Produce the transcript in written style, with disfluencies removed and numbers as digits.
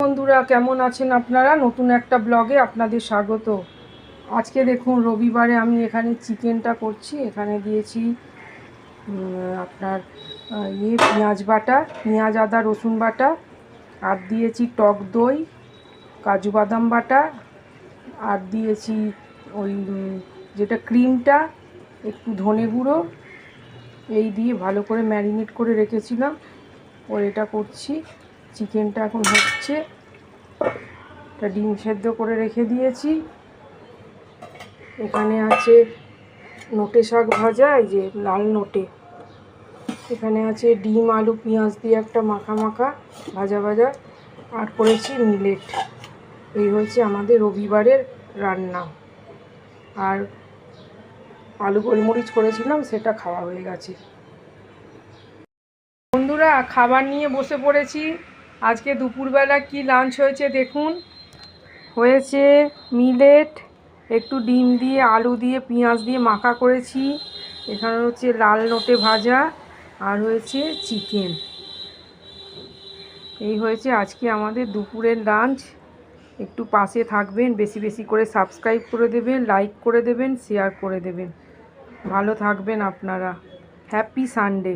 বন্ধুরা কেমন আছেন আপনারা? নতুন একটা ব্লগে আপনাদের স্বাগত। আজকে দেখুন রবিবারে আমি এখানে চিকেনটা করছি। এখানে দিয়েছি আপনার পেঁয়াজ বাটা, পেঁয়াজ আদা রসুন বাটা, আর দিয়েছি টক দই, কাজু বাদাম বাটা, আর দিয়েছি ওই যেটা ক্রিমটা, একটু ধনে গুঁড়ো, এই দিয়ে ভালো করে ম্যারিনেট করে রেখেছিলাম। এটা করছি, চিকেনটা এখন হচ্ছে। একটা ডিম সেদ্ধ করে রেখে দিয়েছি। এখানে আছে নোটে শাক ভাজা, এই যে লাল নোটে। এখানে আছে ডিম আলু পেঁয়াজ দিয়ে একটা মাখা মাখা ভাজা ভাজা, আর করেছি মিলেট। এই হচ্ছে আমাদের রবিবারের রান্না। আর আলু গোলমরিচ করেছিলাম, সেটা খাওয়া হয়ে গেছে। বন্ধুরা খাবার নিয়ে বসে পড়েছি। আজকে দুপুরবেলা কি লাঞ্চ হয়েছে দেখুন। হয়েছে মিলেট, একটু ডিম দিয়ে আলু দিয়ে পেঁয়াজ দিয়ে মাখা করেছি। এখানে হচ্ছে লাল নোটে ভাজা, আর হয়েছে চিকেন। এই হয়েছে আজকে আমাদের দুপুরের লাঞ্চ। একটু পাশে থাকবেন, বেশি বেশি করে সাবস্ক্রাইব করে দেবেন, লাইক করে দেবেন, শেয়ার করে দেবেন। ভালো থাকবেন আপনারা। Happy Sunday.